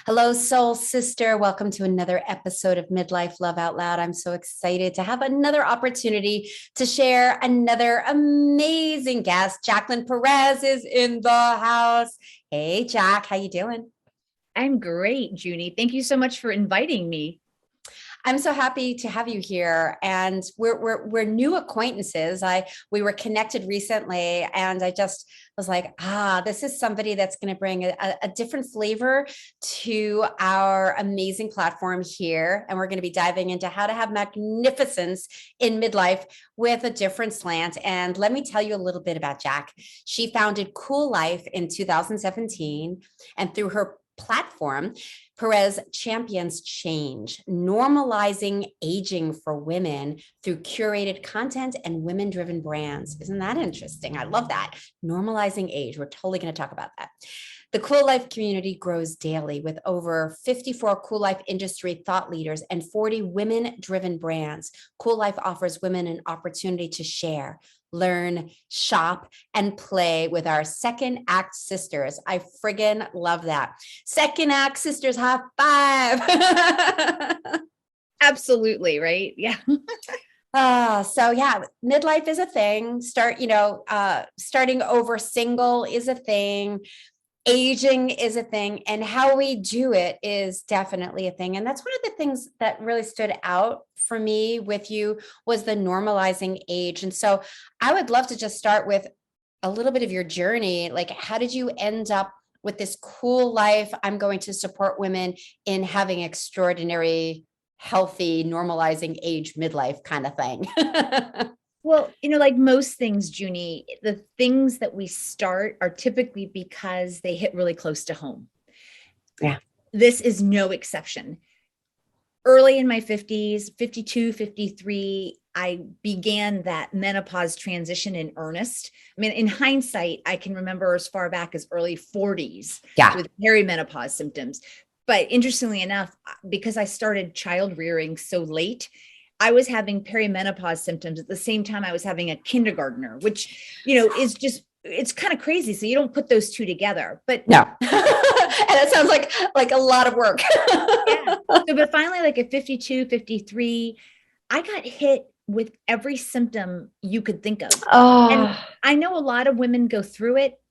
Hello, soul sister. Welcome to another episode of Midlife Love Out Loud. I'm so excited to have another opportunity to share another amazing guest. Jacqueline Perez is in the house. Hey, Jack, how you doing? I'm great, Junie. Thank you so much for inviting me. I'm so happy to have you here, and we're new acquaintances. We were connected recently, and I just was like, this is somebody that's going to bring a different flavor to our amazing platform here, and we're going to be diving into how to have magnificence in midlife with a different slant. And let me tell you a little bit about Jack. She founded Kuel Life in 2017, and through her platform, Perez champions change, normalizing aging for women through curated content and women-driven brands. Isn't that interesting? I love that. Normalizing age. We're totally going to talk about that. The Kuel Life community grows daily with over 54 Kuel Life industry thought leaders and 40 women-driven brands. Kuel Life offers women an opportunity to share, learn, shop, and play with our second act sisters. I friggin' love that. Second act sisters, high five. Absolutely, right? Yeah. So yeah, midlife is a thing. Starting over single is a thing. Aging is a thing, and how we do it is definitely a thing. And that's one of the things that really stood out for me with you was the normalizing age. And so I would love to just start with a little bit of your journey. Like, how did you end up with this cool life? I'm going to support women in having extraordinary, healthy, normalizing age midlife kind of thing. Well, like most things, Junie, the things that we start are typically because they hit really close to home. Yeah. This is no exception. Early in my 50s, 52, 53, I began that menopause transition in earnest. I mean, in hindsight, I can remember as far back as early 40s Yeah. with perimenopause symptoms. But interestingly enough, because I started child rearing so late, I was having perimenopause symptoms at the same time I was having a kindergartner, which, is just, it's kind of crazy. So you don't put those two together, but No. And it sounds like a lot of work. yeah. So, but finally, like at 52, 53, I got hit with every symptom you could think of. And Oh, I know a lot of women go through it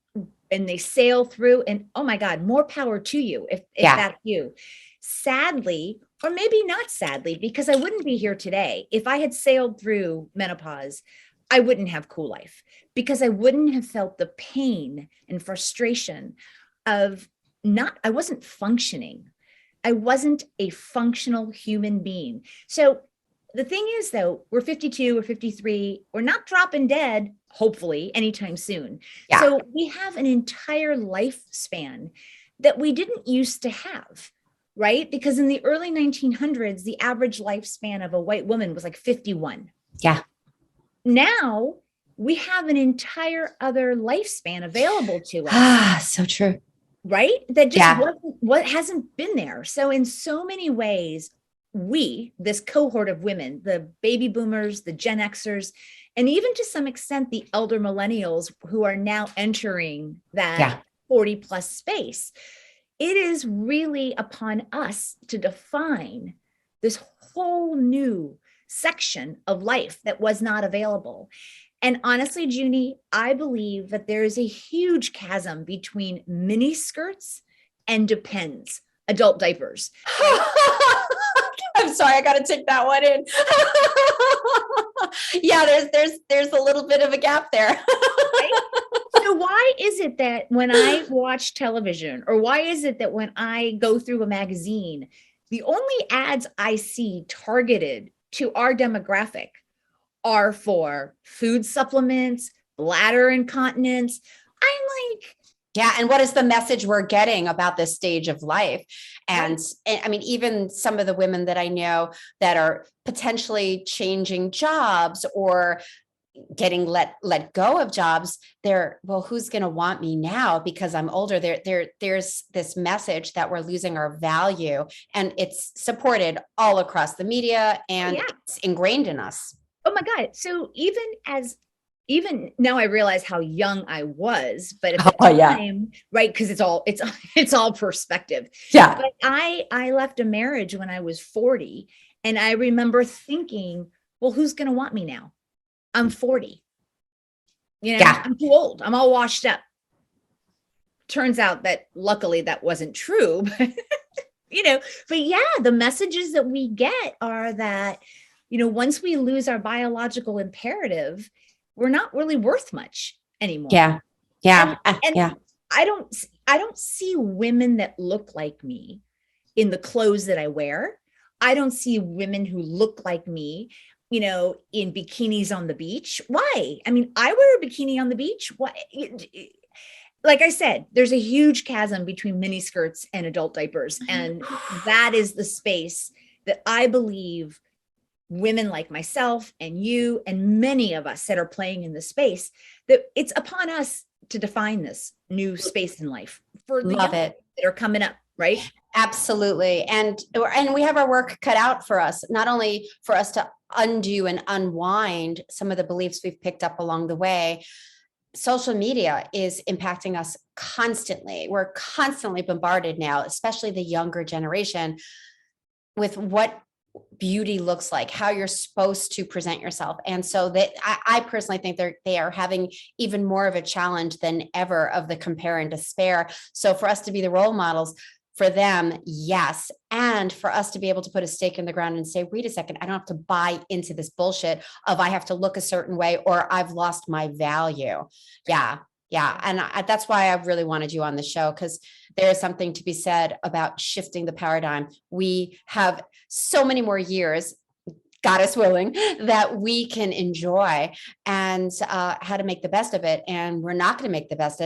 and they sail through, and oh my God, more power to you if yeah. that's you. Sadly, or maybe not sadly, because I wouldn't be here today. If I had sailed through menopause, I wouldn't have Kuel Life because I wouldn't have felt the pain and frustration of I wasn't functioning. I wasn't a functional human being. So the thing is, though, we're 52 or 53, we're not dropping dead, hopefully, anytime soon. Yeah. So we have an entire lifespan that we didn't used to have, right? Because in the early 1900s, the average lifespan of a white woman was like 51. Yeah. Now we have an entire other lifespan available to us, So true. right? That just Yeah. wasn't what hasn't been there. So in so many ways, this cohort of women, the baby boomers, the Gen Xers, and even to some extent the elder millennials who are now entering that Yeah. 40 plus space, it is really upon us to define this whole new section of life that was not available. And honestly, Junie, I believe that there is a huge chasm between mini skirts and depends, adult diapers, right? I'm sorry, I got to take that one in. Yeah, there's a little bit of a gap there. Right? So why is it that when I watch television, or why is it that when I go through a magazine, the only ads I see targeted to our demographic are for food supplements, bladder incontinence? I'm like, Yeah, and what is the message we're getting about this stage of life? right. And I mean, even some of the women that I know that are potentially changing jobs or getting let go of jobs, well, who's going to want me now because I'm older? There's this message that we're losing our value, and it's supported all across the media, Oh, and yeah. it's ingrained in us. Oh my God. So even as even now I realize how young I was, but at the Oh, yeah. time, right? Because it's all perspective. Yeah. But I left a marriage when I was 40, and I remember thinking, well, who's going to want me now? I'm 40. Yeah. I'm too old. I'm all washed up. Turns out that luckily that wasn't true, but but yeah, the messages that we get are that, once we lose our biological imperative, we're not really worth much anymore. Yeah. Yeah. And Yeah. I don't see women that look like me in the clothes that I wear. I don't see women who look like me, in bikinis on the beach. Why? I mean, I wear a bikini on the beach. Why? Like I said, there's a huge chasm between mini skirts and adult diapers. And that is the space that I believe women like myself and you and many of us that are playing in the space, that it's upon us to define this new space in life for the Love young it. that are coming up, right? Absolutely. And we have our work cut out for us, not only for us to undo and unwind some of the beliefs we've picked up along the way. Social media is impacting us constantly. We're constantly bombarded now, especially the younger generation, with what beauty looks like, how you're supposed to present yourself. And so that I personally think they are having even more of a challenge than ever of the compare and despair. So for us to be the role models for them, yes. And for us to be able to put a stake in the ground and say, wait a second, I don't have to buy into this bullshit of I have to look a certain way or I've lost my value. Yeah. Yeah. And that's why I really wanted you on the show, because there is something to be said about shifting the paradigm. We have so many more years, God is willing, that we can enjoy, and how to make the best of it. And we're not going to make the best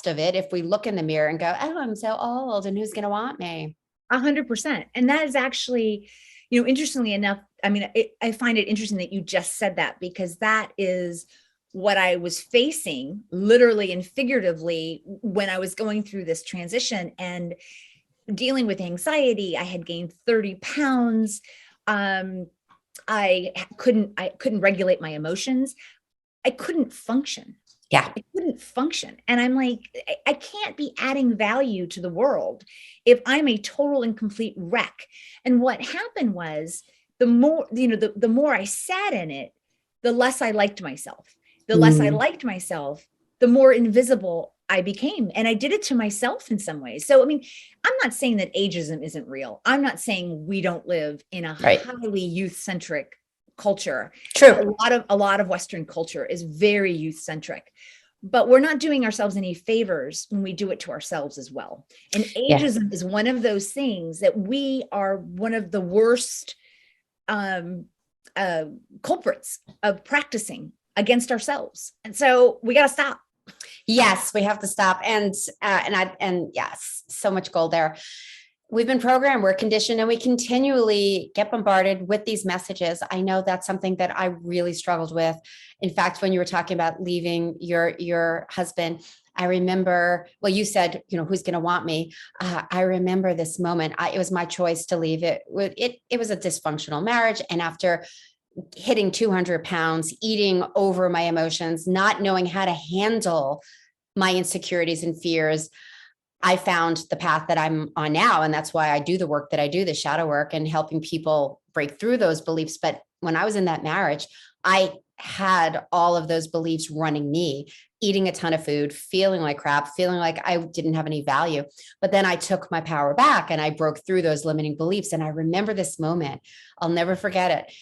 of it if we look in the mirror and go, oh, I'm so old and who's going to want me? 100%. And that is actually, interestingly enough, I mean, I find it interesting that you just said that, because that is what I was facing literally and figuratively when I was going through this transition and dealing with anxiety. I had gained 30 pounds. I couldn't regulate my emotions. I couldn't function. Yeah. I couldn't function. And I'm like, I can't be adding value to the world if I'm a total and complete wreck. And what happened was, the more, the more I sat in it, the less I liked myself. The less I liked myself, the more invisible I became. And I did it to myself in some ways. So, I mean, I'm not saying that ageism isn't real. I'm not saying we don't live in a Right. highly youth-centric culture. True. A lot of Western culture is very youth-centric, but we're not doing ourselves any favors when we do it to ourselves as well. And ageism is one of those things that we are one of the worst culprits of practicing against ourselves. And so we got to stop. Yes, we have to stop. And yes, so much gold there. We've been programmed, we're conditioned, and we continually get bombarded with these messages. I know that's something that I really struggled with. In fact, when you were talking about leaving your husband, I remember, well, you said, who's going to want me? I remember this moment. It was my choice to leave. It was a dysfunctional marriage. And after hitting 200 pounds, eating over my emotions, not knowing how to handle my insecurities and fears, I found the path that I'm on now. And that's why I do the work that I do, the shadow work, and helping people break through those beliefs. But when I was in that marriage, I had all of those beliefs running me, eating a ton of food, feeling like crap, feeling like I didn't have any value. But then I took my power back and I broke through those limiting beliefs. And I remember this moment. I'll never forget it.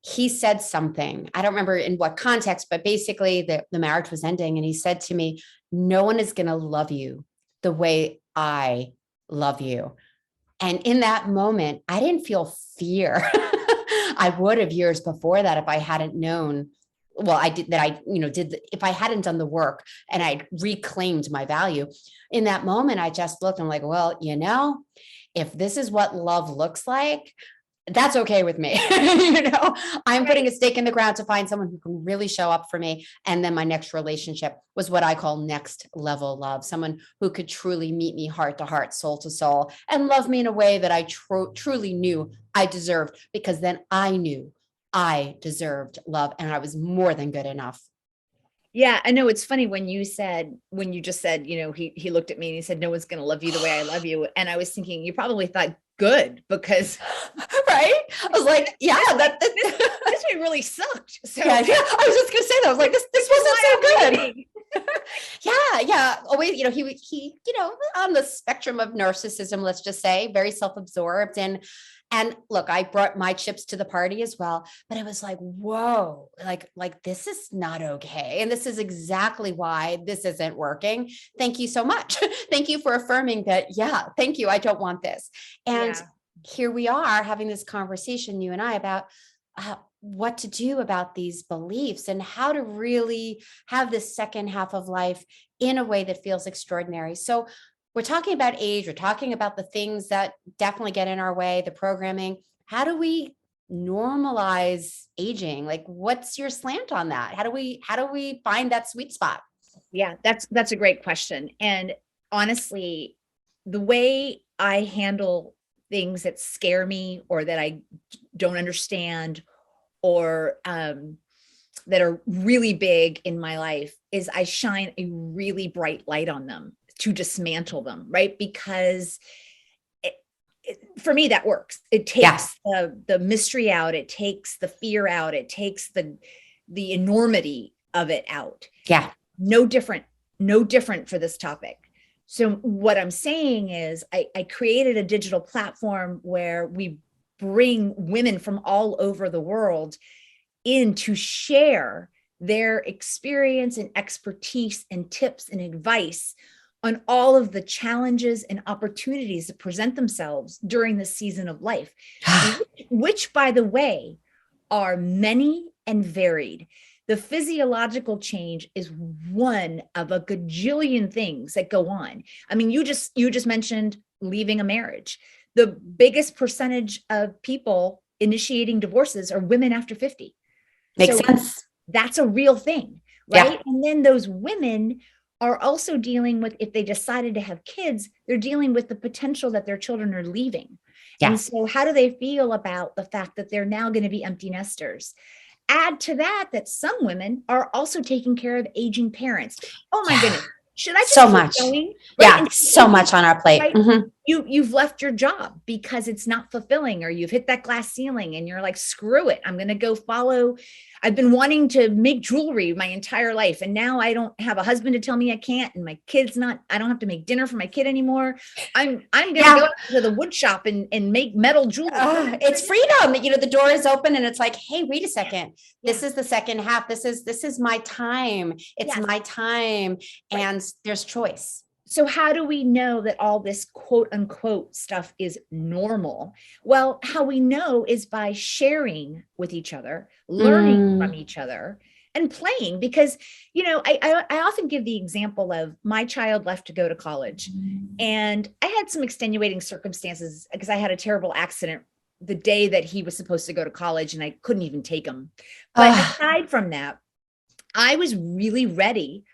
He said something, I don't remember in what context, but basically the marriage was ending. And he said to me, no one is going to love you the way I love you. And in that moment, I didn't feel fear. I would have years before that if I hadn't known. Well, I did that. If I hadn't done the work and I'd reclaimed my value in that moment, I just looked and like, well, if this is what love looks like, that's okay with me. I'm putting a stake in the ground to find someone who can really show up for me. And then my next relationship was what I call next level love, someone who could truly meet me heart to heart, soul to soul, and love me in a way that I truly knew I deserved, because then I knew I deserved love and I was more than good enough. Yeah, I know it's funny when you just said, he looked at me and he said, no one's going to love you the way I love you. And I was thinking, you probably thought good because Right? I was like, yeah, this one really sucked. So yeah, yeah. I was just gonna say that. I was like, this wasn't so good. leaving. Yeah. Always, he, on the spectrum of narcissism, let's just say, very self-absorbed. And look, I brought my chips to the party as well, but it was like, whoa, like this is not okay. And this is exactly why this isn't working. Thank you so much. Thank you for affirming that. Yeah, thank you. I don't want this. And Yeah. here we are having this conversation, you and I, about what to do about these beliefs and how to really have this second half of life in a way that feels extraordinary. So we're talking about age, we're talking about the things that definitely get in our way, the programming. How do we normalize aging? Like, what's your slant on that? How do we find that sweet spot? Yeah, that's a great question. And honestly, the way I handle things that scare me or that I don't understand or that are really big in my life is I shine a really bright light on them to dismantle them, right? Because for me, that works. It takes the mystery out. It takes the fear out. It takes the enormity of it out. Yeah. No different for this topic. So what I'm saying is I created a digital platform where we bring women from all over the world in to share their experience and expertise and tips and advice on all of the challenges and opportunities that present themselves during the season of life, which, by the way, are many and varied. The physiological change is one of a gajillion things that go on. I mean, you just mentioned leaving a marriage. The biggest percentage of people initiating divorces are women after 50. Makes sense. That's a real thing, right? Yeah. And then those women are also dealing with, if they decided to have kids, they're dealing with the potential that their children are leaving. Yeah. And so how do they feel about the fact that they're now going to be empty nesters? Add to that some women are also taking care of aging parents. Oh my goodness. Should I just so keep much going? Right? Yeah, so much on our plate. Right? Mm-hmm. You've left your job because it's not fulfilling, or you've hit that glass ceiling and you're like, screw it, I'm going to go follow. I've been wanting to make jewelry my entire life, and now I don't have a husband to tell me I can't, and my kid's not, I don't have to make dinner for my kid anymore. I'm going to go to the wood shop and make metal jewelry. It's freedom. The door is open and it's like, hey, wait a second. This is the second half. This is my time. It's my time. And there's choice. So how do we know that all this quote unquote stuff is normal? Well, how we know is by sharing with each other, learning from each other, and playing. Because, I often give the example of my child left to go to college, and I had some extenuating circumstances because I had a terrible accident the day that he was supposed to go to college, and I couldn't even take him. But aside from that, I was really ready,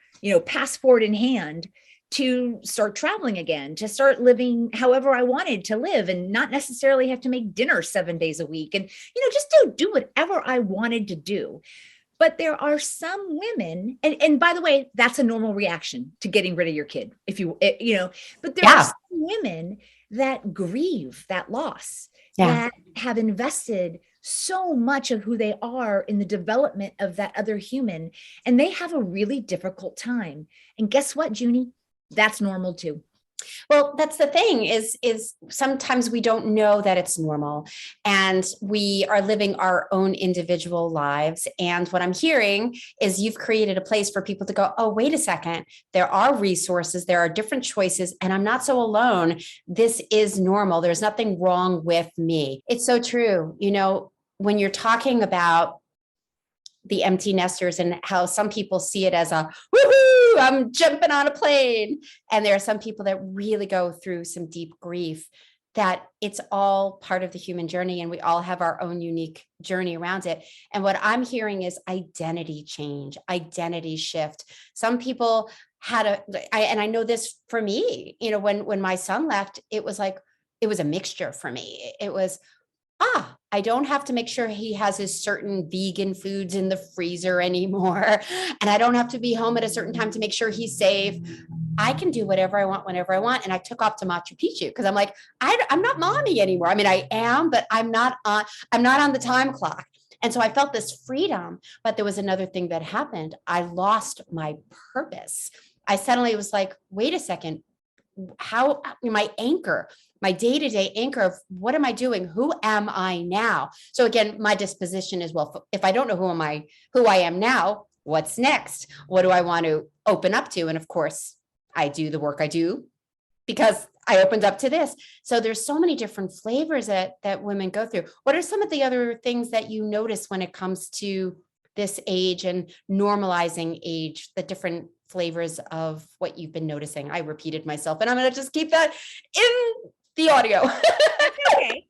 passport in hand, to start traveling again, to start living however I wanted to live, and not necessarily have to make dinner 7 days a week, and, just do whatever I wanted to do. But there are some women, and by the way, that's a normal reaction to getting rid of your kid. But there are some women that grieve that loss, that have invested so much of who they are in the development of that other human, and they have a really difficult time. And guess what, Junie? That's normal too. Well, that's the thing is sometimes we don't know that it's normal, and we are living our own individual lives. And what I'm hearing is you've created a place for people to go, oh, wait a second. There are resources, there are different choices, and I'm not so alone. This is normal. There's nothing wrong with me. It's so true. When you're talking about the empty nesters and how some people see it as a woohoo, I'm jumping on a plane. And there are some people that really go through some deep grief, that it's all part of the human journey, and we all have our own unique journey around it. And what I'm hearing is identity change, identity shift. Some people and I know this for me, when my son left, it was a mixture for me. It was, I don't have to make sure he has his certain vegan foods in the freezer anymore. And I don't have to be home at a certain time to make sure he's safe. I can do whatever I want, whenever I want. And I took off to Machu Picchu because I'm like, I'm not mommy anymore. I mean, I am, but I'm not on the time clock. And so I felt this freedom, but there was another thing that happened. I lost my purpose. I suddenly was like, wait a second, how my anchor, my day-to-day anchor of what am I doing? Who am I now? So again, my disposition is, well, if I don't know who I am now, what's next? What do I want to open up to? And of course, I do the work I do because I opened up to this. So there's so many different flavors that women go through. What are some of the other things that you notice when it comes to this age and normalizing age, the different flavors of what you've been noticing? I repeated myself, and I'm going to just keep that in the audio. Okay.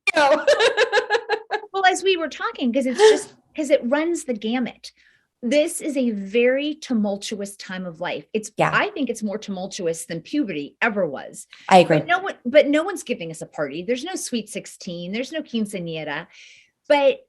Well, as we were talking, because it runs the gamut. This is a very tumultuous time of life. I think it's more tumultuous than puberty ever was. I agree. But no one's giving us a party. There's no sweet 16. There's no quinceañera. But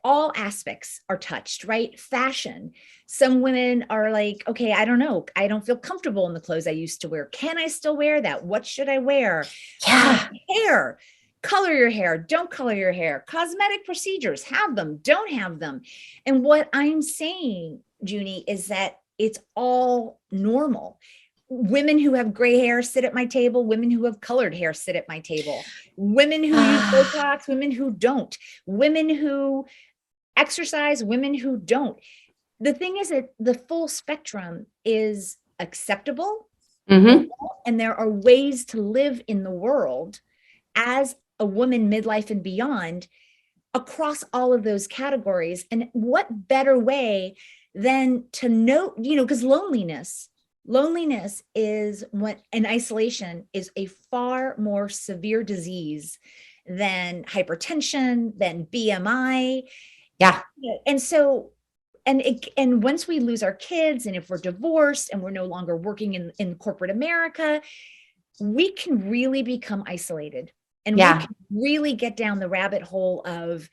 all aspects are touched, right? Fashion. Some women are like, okay, I don't know. I don't feel comfortable in the clothes I used to wear. Can I still wear that? What should I wear? Yeah. Hair. Color your hair, don't color your hair. Cosmetic procedures, have them, don't have them. And what I'm saying, Junie, is that it's all normal. Women who have gray hair sit at my table. Women who have colored hair sit at my table. Women who use Botox, women who don't. Women who exercise, women who don't. The thing is that the full spectrum is acceptable. Mm-hmm. And there are ways to live in the world as a woman, midlife and beyond, across all of those categories. And what better way than to know, because loneliness is and isolation is a far more severe disease than hypertension, than BMI. Yeah. And so, and once we lose our kids, and if we're divorced and we're no longer working in corporate America, we can really become isolated. And we can really get down the rabbit hole of,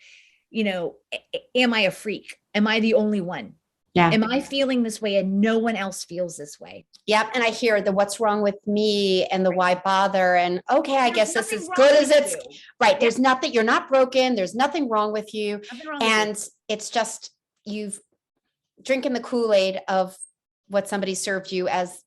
am I a freak? Am I the only one? Yeah. Am I feeling this way and no one else feels this way? Yep. And I hear the what's wrong with me and the why bother. And okay, I guess this is good as it's right. Yeah. There's nothing, you're not broken. There's nothing wrong with you. It's just you've drinking the Kool-Aid of what somebody served you as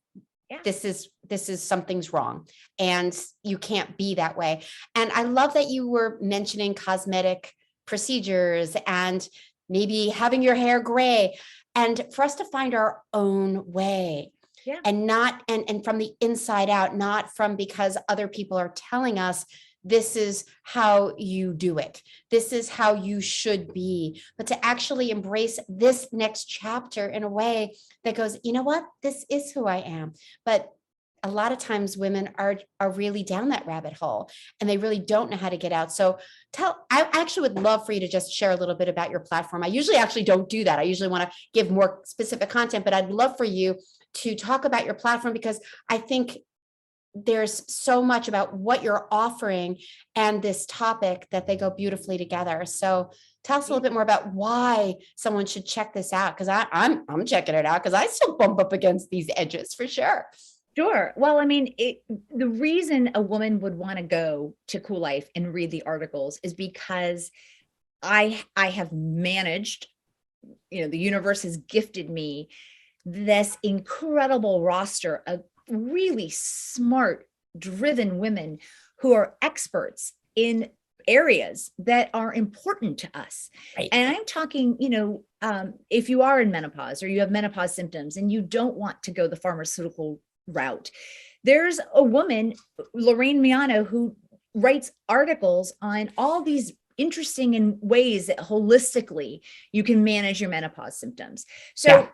this is something's wrong and you can't be that way. And I love that you were mentioning cosmetic procedures and maybe having your hair gray, and for us to find our own way. Yeah. And not, and from the inside out, not from because other people are telling us this is how you do it. This is how you should be, but to actually embrace this next chapter in a way that goes, you know what, this is who I am. But a lot of times women are really down that rabbit hole and they really don't know how to get out. So I actually would love for you to just share a little bit about your platform. I usually actually don't do that. I usually want to give more specific content, but I'd love for you to talk about your platform because I think there's so much about what you're offering and this topic that they go beautifully together. So tell us a little bit more about why someone should check this out. Cause I'm checking it out because I still bump up against these edges for sure. Sure. Well, the reason a woman would want to go to Kuel Life and read the articles is because I have managed, the universe has gifted me this incredible roster of really smart, driven women who are experts in areas that are important to us. Right. And I'm talking, if you are in menopause or you have menopause symptoms and you don't want to go the pharmaceutical route, there's a woman, Lorraine Miano, who writes articles on all these interesting in ways that holistically you can manage your menopause symptoms. So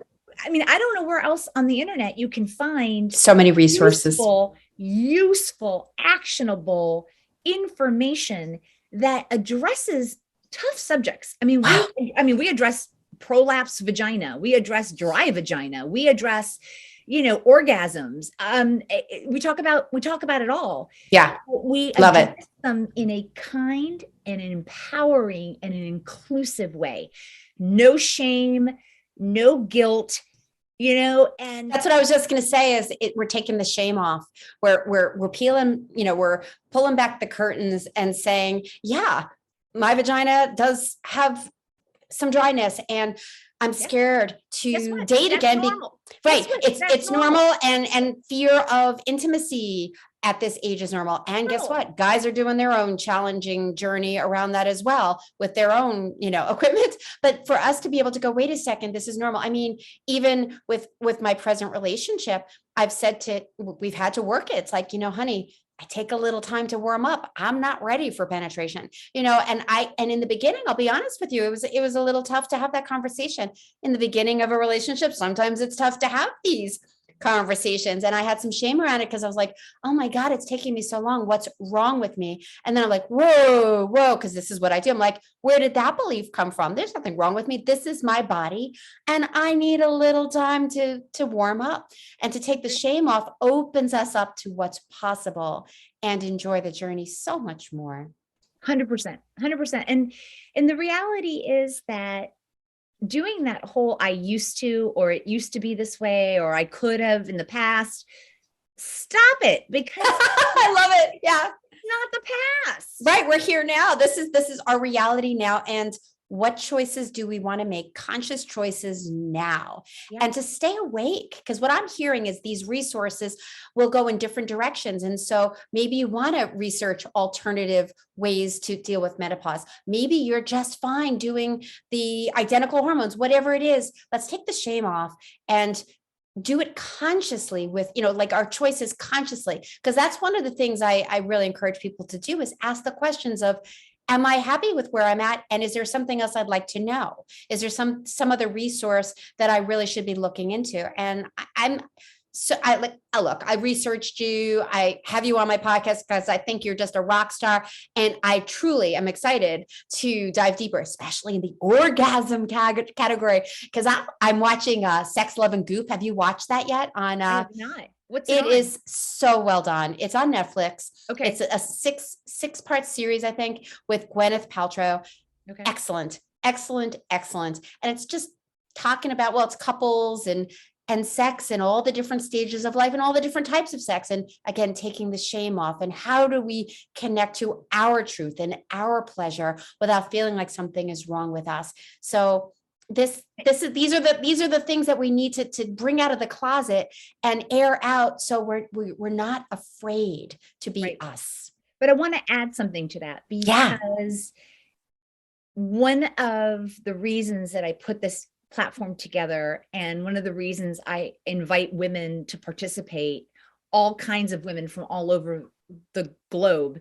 I don't know where else on the internet you can find so many resources, useful, actionable information that addresses tough subjects. We address prolapse vagina, we address dry vagina, we address, orgasms. We talk about it all. Yeah. We love it. them in a kind and an empowering and an inclusive way. No shame, no guilt, and that's what I was just going to say is we're taking the shame off. We're peeling, we're pulling back the curtains and saying, yeah, my vagina does have some dryness and I'm scared to date again. Right. It's normal. And fear of intimacy at this age is normal. And guess what? Guys are doing their own challenging journey around that as well with their own, equipment. But for us to be able to go, wait a second, this is normal. I mean, even with my present relationship, we've had to work it. It's like, honey, I take a little time to warm up. I'm not ready for penetration, and in the beginning, I'll be honest with you, it was a little tough to have that conversation in the beginning of a relationship. Sometimes it's tough to have these conversations. And I had some shame around it because I was like, oh my God, it's taking me so long. What's wrong with me? And then I'm like, whoa, because this is what I do. I'm like, where did that belief come from? There's nothing wrong with me. This is my body. And I need a little time to warm up, and to take the shame off opens us up to what's possible and enjoy the journey so much more. 100%. And the reality is that doing that whole I used to, or it used to be this way, or I could have in the past, stop it, because I love it. Yeah. Not the past. Right. We're here now. This is our reality now. And what choices do we want to make? Conscious choices now, and to stay awake. Because what I'm hearing is these resources will go in different directions. And so maybe you want to research alternative ways to deal with menopause. Maybe you're just fine doing the identical hormones, whatever it is. Let's take the shame off and do it consciously with, like our choices consciously. Because that's one of the things I really encourage people to do is ask the questions of, am I happy with where I'm at? And is there something else I'd like to know? Is there some other resource that I really should be looking into? And look, I researched you. I have you on my podcast because I think you're just a rock star. And I truly am excited to dive deeper, especially in the orgasm category, because I'm watching Sex, Love, and Goop. Have you watched that yet? I have not. What's it is so well done. It's on Netflix. Okay. It's a six-part series, I think, with Gwyneth Paltrow. Okay. Excellent. And it's just talking about, it's couples and sex and all the different stages of life and all the different types of sex. And again, taking the shame off, and how do we connect to our truth and our pleasure without feeling like something is wrong with us? So these are the things that we need to bring out of the closet and air out, so we're not afraid to be us. But I want to add something to that, because one of the reasons that I put this platform together, and one of the reasons I invite women to participate, all kinds of women from all over the globe,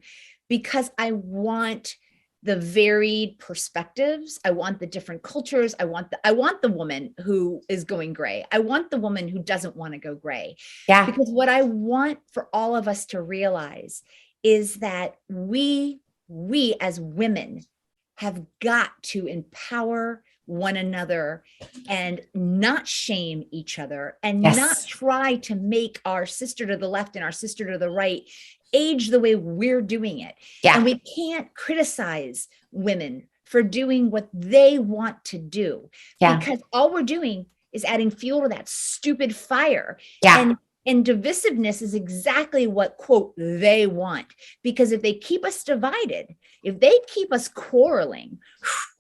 because I want the varied perspectives. I want the different cultures. I want the woman who is going gray. I want the woman who doesn't want to go gray. Yeah. Because what I want for all of us to realize is that we as women have got to empower one another and not shame each other, and not try to make our sister to the left and our sister to the right age the way we're doing it. And we can't criticize women for doing what they want to do, because all we're doing is adding fuel to that stupid fire. And divisiveness is exactly what, quote, they want. Because if they keep us divided, if they keep us quarreling,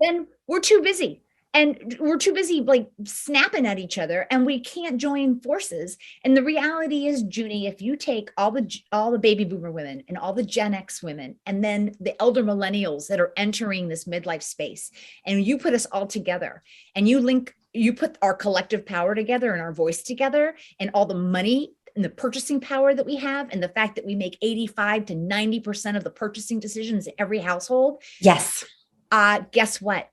then we're too busy. And we're too busy like snapping at each other, and we can't join forces. And the reality is, Junie, if you take all the baby boomer women and all the Gen X women, and then the elder millennials that are entering this midlife space, and you put us all together, and you put our collective power together and our voice together, and all the money and the purchasing power that we have, and the fact that we make 85 to 90% of the purchasing decisions in every household. Yes. Guess what?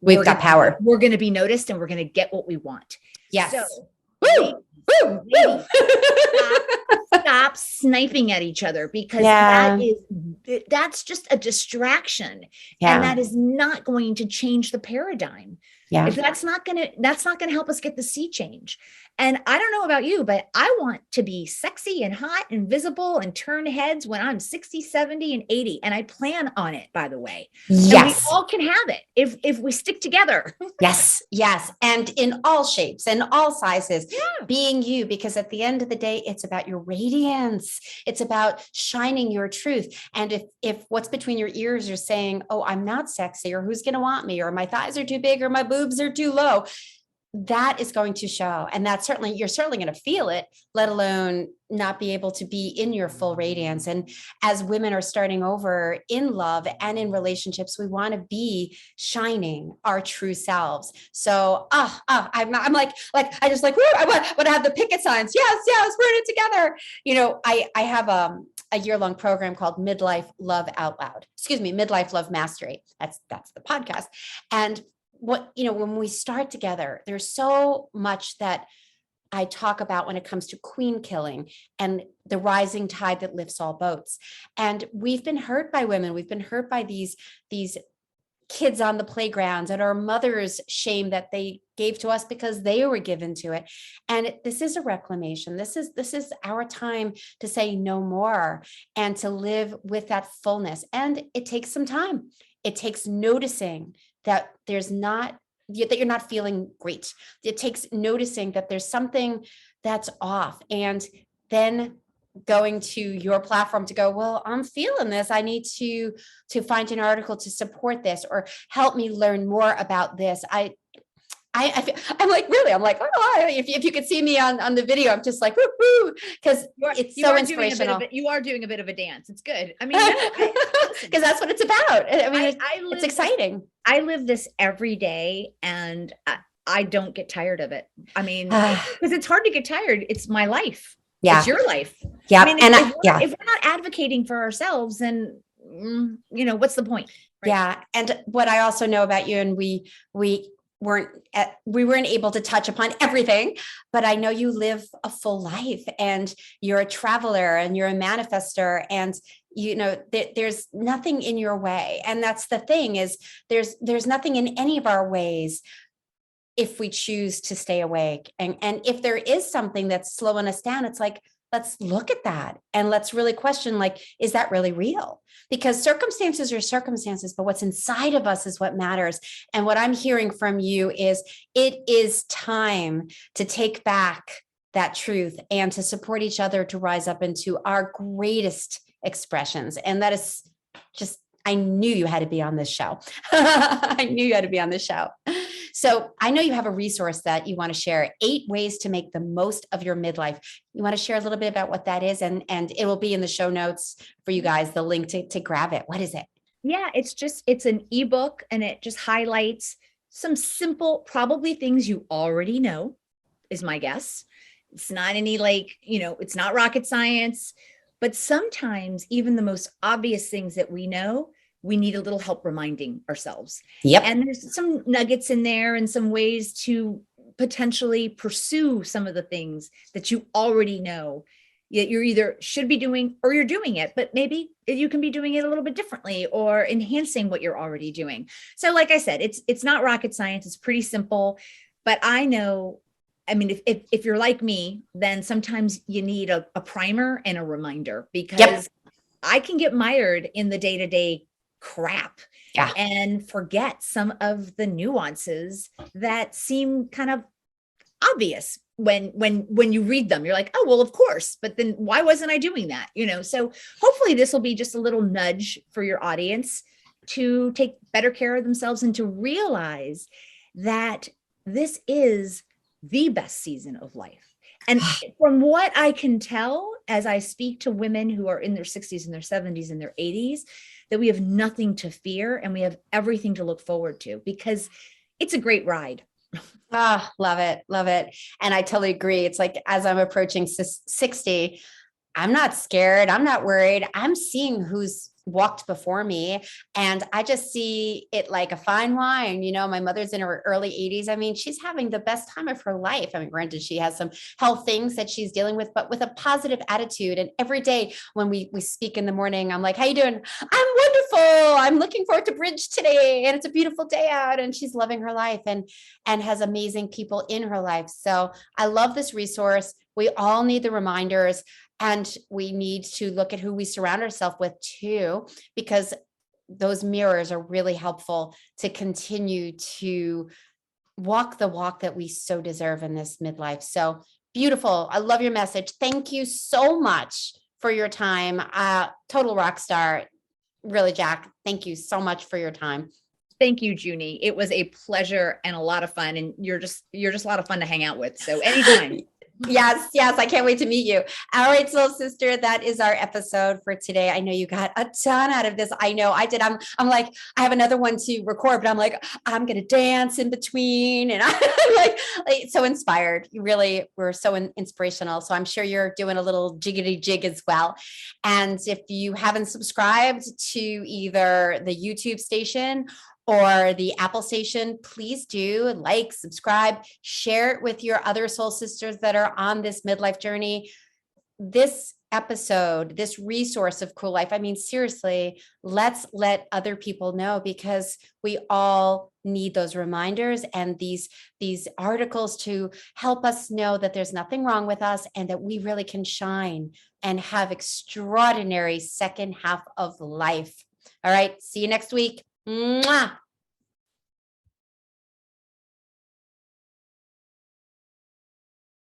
We've got power. We're going to be noticed, and we're going to get what we want. Yes. So, stop sniping at each other, because that's just a distraction. And that is not going to change the paradigm. If that's not going to help us get the sea change. And I don't know about you, but I want to be sexy and hot and visible and turn heads when I'm 60, 70, and 80. And I plan on it, by the way. Yes. And we all can have it if we stick together. Yes. Yes. And in all shapes and all sizes, Yeah. being you, because at the end of the day, it's about your radiance. It's about shining your truth. And if what's between your ears are saying, oh, I'm not sexy, or who's going to want me, or my thighs are too big, or my boobs are too low, that is going to show. And that's certainly, you're certainly going to feel it, let alone not be able to be in your full radiance. And as women are starting over in love and in relationships, we want to be shining our true selves. So, I'm like, I just like, woo, I want to have the picket signs. Yes, we're in it together. You know, I have a year-long program called Midlife Love Out Loud. Excuse me, Midlife Love Mastery. That's the podcast. And when we start together, there's so much that I talk about when it comes to queen killing and the rising tide that lifts all boats. And we've been hurt by women. We've been hurt by these kids on the playgrounds and our mothers' shame that they gave to us because they were given to it. And this is a reclamation. This is our time to say no more and to live with that fullness. And it takes some time. It takes noticing that you're not feeling great. It takes noticing that there's something that's off, and then going to your platform to go, well, I'm feeling this. I need to find an article to support this, or help me learn more about this. I'm like, really, I'm like, oh, if you could see me on the video, I'm just like, woo, because it's so inspirational. You are doing a bit of a dance. It's good. I mean, because that's what it's about. I mean, it's exciting. I live this every day, and I don't get tired of it. I mean, because it's hard to get tired. It's my life. Yeah. It's your life. Yeah. I mean, if we're not advocating for ourselves, then, what's the point? Right? Yeah. And what I also know about you, and we weren't able to touch upon everything, but I know you live a full life, and you're a traveler, and you're a manifester, and there's nothing in your way. And that's the thing, is there's nothing in any of our ways if we choose to stay awake. And if there is something that's slowing us down, it's like, let's look at that and let's really question, like, is that really real? Because circumstances are circumstances, but what's inside of us is what matters. And what I'm hearing from you is it is time to take back that truth and to support each other to rise up into our greatest expressions. And that is just, I knew you had to be on this show. I knew you had to be on this show. So I know you have a resource that you want to share, 8 ways to make the most of your midlife. You want to share a little bit about what that is, and it will be in the show notes for you guys, the link to grab it. What is it? Yeah, it's an ebook, and it just highlights some simple, probably things you already know, is my guess. It's not any it's not rocket science, but sometimes even the most obvious things that we know, we need a little help reminding ourselves. Yep. And there's some nuggets in there and some ways to potentially pursue some of the things that you already know that you're either should be doing or you're doing it, but maybe you can be doing it a little bit differently or enhancing what you're already doing. So like I said, it's not rocket science. It's pretty simple, but I know, I mean, if you're like me, then sometimes you need a primer and a reminder, because I can get mired in the day-to-day crap and forget some of the nuances that seem kind of obvious when you read them. You're like, oh, well, of course, but then why wasn't I doing that? So hopefully this will be just a little nudge for your audience to take better care of themselves and to realize that this is the best season of life. And from what I can tell, as I speak to women who are in their 60s and their 70s and their 80s, that we have nothing to fear and we have everything to look forward to, because it's a great ride. Love it. Love it. And I totally agree. It's like, as I'm approaching 60, I'm not scared. I'm not worried. I'm seeing who's walked before me. And I just see it like a fine wine. My mother's in her early 80s. I mean, she's having the best time of her life. I mean, granted, she has some health things that she's dealing with, but with a positive attitude. And every day when we speak in the morning, I'm like, how you doing? I'm wonderful. I'm looking forward to bridge today. And it's a beautiful day out. And she's loving her life and has amazing people in her life. So I love this resource. We all need the reminders. And we need to look at who we surround ourselves with too, because those mirrors are really helpful to continue to walk the walk that we so deserve in this midlife. So beautiful. I love your message. Thank you so much for your time. Total rock star. Really, Jack. Thank you so much for your time. Thank you, Junie. It was a pleasure and a lot of fun. And you're just a lot of fun to hang out with. So anytime. Yes. I can't wait to meet you. All right, soul sister, that is our episode for today. I know you got a ton out of this. I know I did. I'm like, I have another one to record, but I'm like, I'm going to dance in between. And I'm like so inspired. You really were so inspirational. So I'm sure you're doing a little jiggity jig as well. And if you haven't subscribed to either the YouTube station or the Apple station, please do like, subscribe, share it with your other soul sisters that are on this midlife journey. This episode, this resource of Kuel Life, I mean, seriously, let's let other people know, because we all need those reminders and these articles to help us know that there's nothing wrong with us and that we really can shine and have extraordinary second half of life. All right, see you next week. Mwah.